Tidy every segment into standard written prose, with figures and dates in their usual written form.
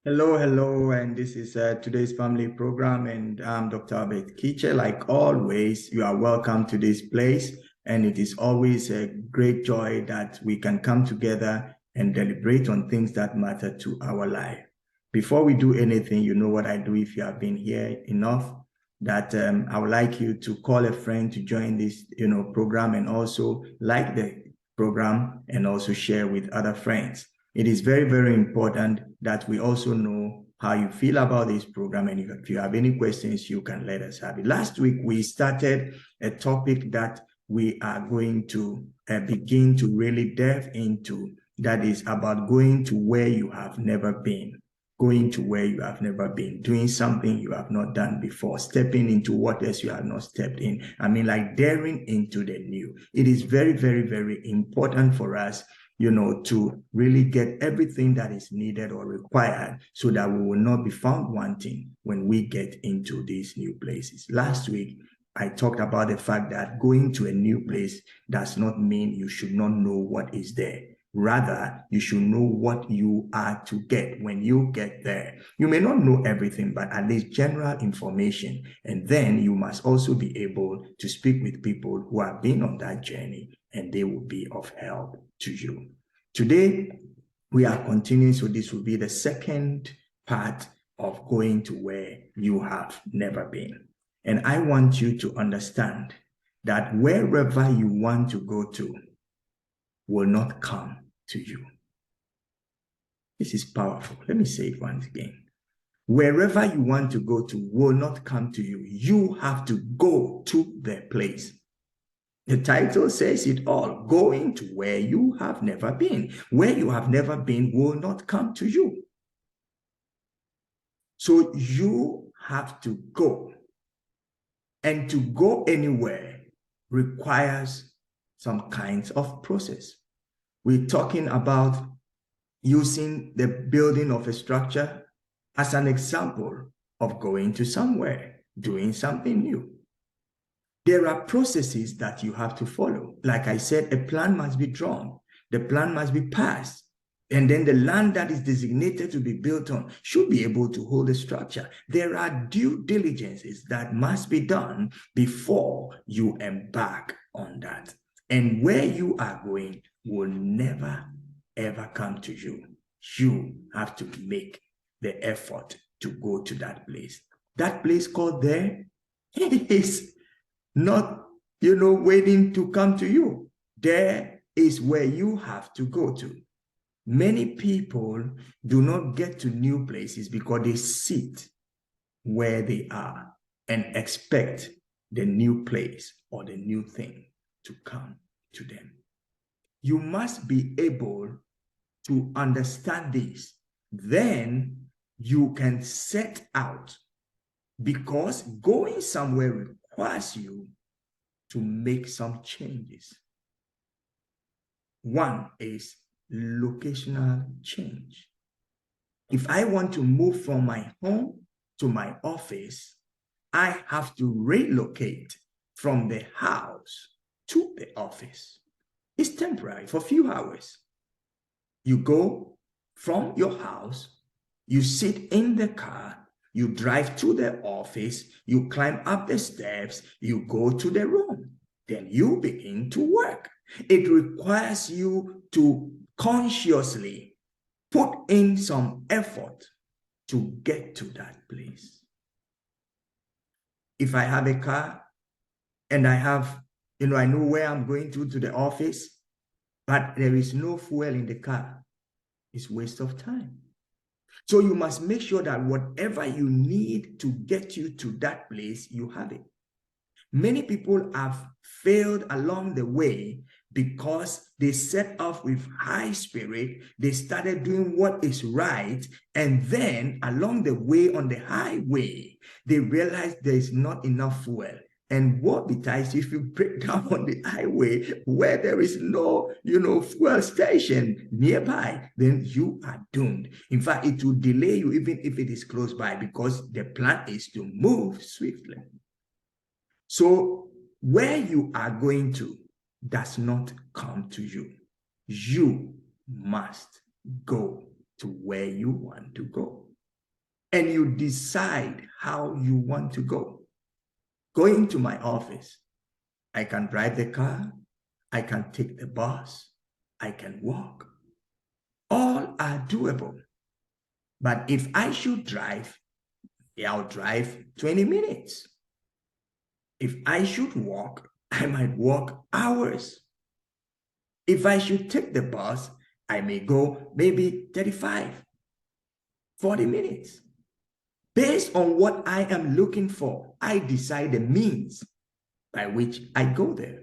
Hello, hello, and this is today's family program, and I'm Dr. Альбертом Kitchere. Like always, you are welcome to this place, and it is always a great joy that we can come together and deliberate on things that matter to our life. Before we do anything, you know what I do if you have been here enough, that I would like you to call a friend to join this, program, and also like the program and also share with other friends. It is very, very important that we also know how you feel about this program. And if you have any questions, you can let us have it. Last week, we started a topic that we are going to begin to really delve into. That is about going to where you have never been. Going to where you have never been, doing something you have not done before, stepping into what else you have not stepped in. I mean, like daring into the new. It is very, very, very important for us to really get everything that is needed or required so that we will not be found wanting when we get into these new places. Last week, I talked about the fact that going to a new place does not mean you should not know what is there. Rather, you should know what you are to get when you get there. You may not know everything, but at least general information. And then you must also be able to speak with people who have been on that journey, and they will be of help to you. Today, we are continuing, so this will be the second part of going to where you have never been. And I want you to understand that wherever you want to go to will not come to you. This is powerful. Let me say it once again. Wherever you want to go to will not come to you. You have to go to the place. The title says it all, going to where you have never been. Where you have never been will not come to you. So you have to go. And to go anywhere requires some kinds of process. We're talking about using the building of a structure as an example of going to somewhere, doing something new. There are processes that you have to follow. Like I said, a plan must be drawn. The plan must be passed. And then the land that is designated to be built on should be able to hold a structure. There are due diligences that must be done before you embark on that. And where you are going will never, ever come to you. You have to make the effort to go to that place. That place called there is not, waiting to come to you. There is where you have to go to. Many people do not get to new places because they sit where they are and expect the new place or the new thing to come to them. You must be able to understand this. Then you can set out, because going somewhere requires you to make some changes. One is locational change. If I want to move from my home to my office, I have to relocate from the house to the office. It's temporary for a few hours. You go from your house, you sit in the car, you drive to the office, you climb up the steps, you go to the room, then you begin to work. It requires you to consciously put in some effort to get to that place. If I have a car and I have, I know where I'm going to the office, but there is no fuel in the car, it's a waste of time. So you must make sure that whatever you need to get you to that place, you have it. Many people have failed along the way because they set off with high spirit. They started doing what is right. And then along the way, on the highway, they realized there is not enough fuel. And what betides if you break down on the highway where there is no, fuel station nearby, then you are doomed. In fact, it will delay you even if it is close by, because the plan is to move swiftly. So where you are going to does not come to you. You must go to where you want to go. and you decide how you want to go. Going to my office, I can drive the car, I can take the bus, I can walk. All are doable. But if I should drive, I'll drive 20 minutes. If I should walk, I might walk hours. If I should take the bus, I may go maybe 35, 40 minutes. Based on what I am looking for, I decide the means by which I go there.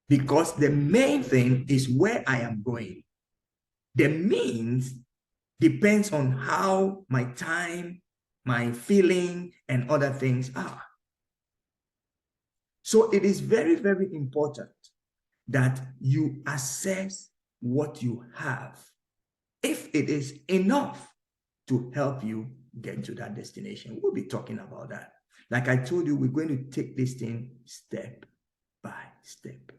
Because the main thing is where I am going. The means depends on how my time, my feeling, and other things are. So it is very, very important that you assess what you have, if it is enough to help you get to that destination. We'll be talking about that. Like I told you, we're going to take this thing step by step.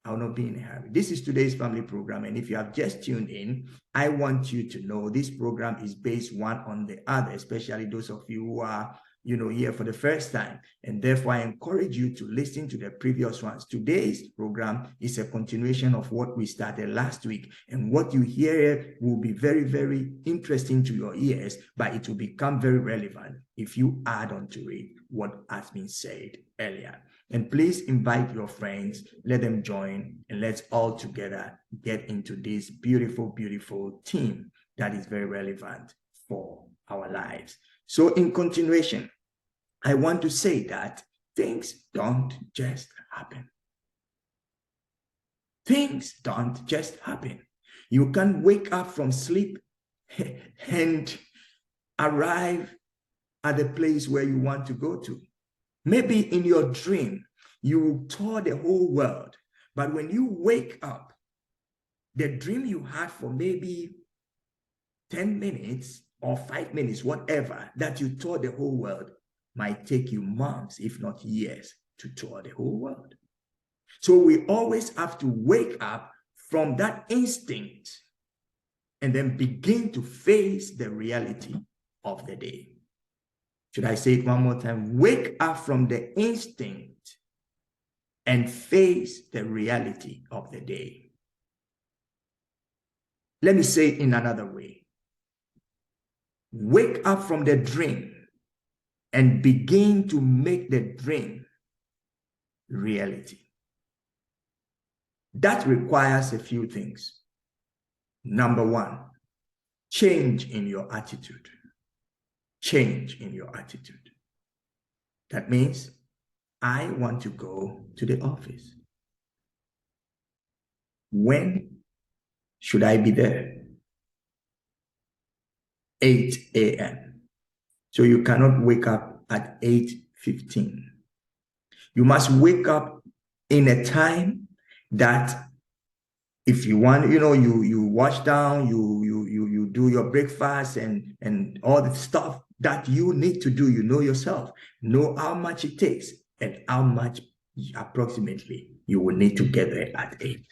I will not be in a hurry. This is today's family program, and if you have just tuned in, I want you to know this program is based one on the other, especially those of you who are here for the first time, and therefore I encourage you to listen to the previous ones. Today's program is a continuation of what we started last week, and what you hear will be very, very interesting to your ears, but it will become very relevant if you add on to it what has been said earlier. And please invite your friends, let them join, and let's all together get into this beautiful, beautiful theme that is very relevant for our lives. So in continuation, I want to say that things don't just happen. Things don't just happen. You can't wake up from sleep and arrive at the place where you want to go to. Maybe in your dream, you tour the whole world, but when you wake up, the dream you had for maybe 10 minutes or 5 minutes, whatever, that you tour the whole world, might take you months, if not years, to tour the whole world. So we always have to wake up from that instinct and then begin to face the reality of the day. Should I say it one more time? Wake up from the instinct and face the reality of the day. Let me say it in another way. Wake up from the dream and begin to make the dream reality. That requires a few things. Number one, change in your attitude. Change in your attitude. That means I want to go to the office. When should I be there? 8 a.m. So you cannot wake up at 8:15. You must wake up in a time that if you want, you wash down, you do your breakfast and all the stuff that you need to do, yourself, know how much it takes and how much approximately you will need to get there at 8.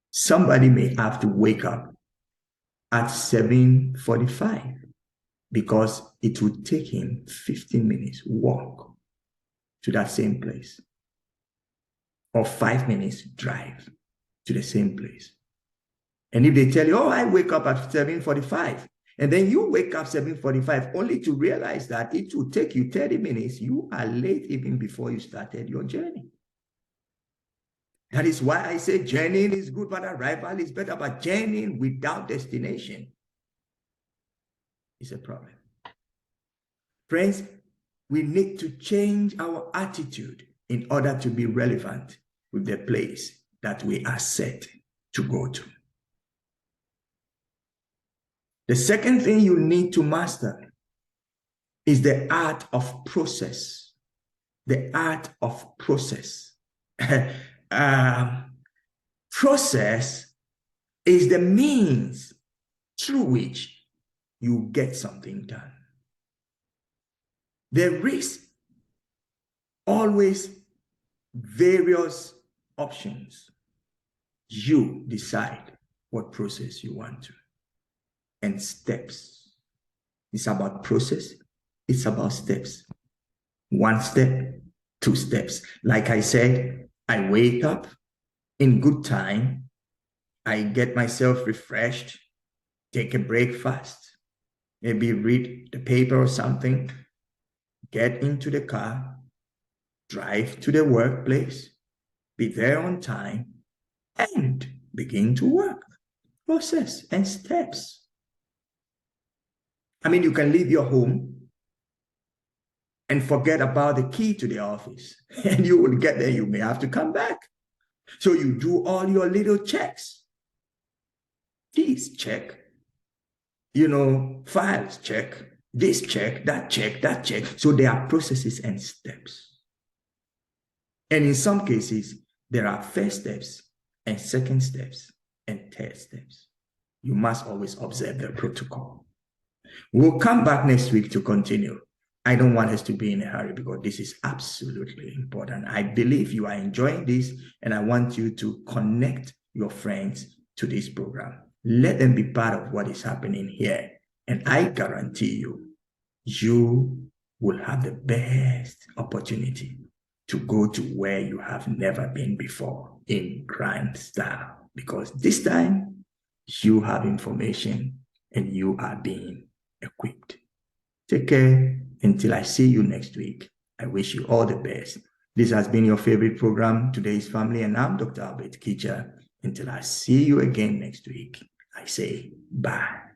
Somebody may have to wake up at 7:45 because it will take him 15 minutes walk to that same place, or 5 minutes drive to the same place. And if they tell you, oh, I wake up at 7:45, and then you wake up 7:45 only to realize that it will take you 30 minutes, you are late even before you started your journey. That is why I say journeying is good, but arrival is better. But journeying without destination is a problem. Friends, we need to change our attitude in order to be relevant with the place that we are set to go to. The second thing you need to master is the art of process. The art of process. Process is the means through which you get something done. There is always various options. You decide what process you want to, and steps. It's about process. It's about steps. 1 step, 2 steps. Like I said, I wake up in good time. I get myself refreshed, take a breakfast, maybe read the paper or something, get into the car, drive to the workplace, be there on time, and begin to work. Process and steps. I mean, you can leave your home and forget about the key to the office, and you will get there, you may have to come back. So you do all your little checks. Keys check, files check, this check, that check, that check. So there are processes and steps. And in some cases, there are first steps and second steps and third steps. You must always observe the protocol. We'll come back next week to continue. I don't want us to be in a hurry because this is absolutely important. I believe you are enjoying this, and I want you to connect your friends to this program. Let them be part of what is happening here. And I guarantee you will have the best opportunity to go to where you have never been before in grand style. Because this time, you have information and you are being equipped. Take care. Until I see you next week, I wish you all the best. This has been your favorite program, Today's Family, and I'm Dr. Альбертом Китчером. Until I see you again next week, I say bye.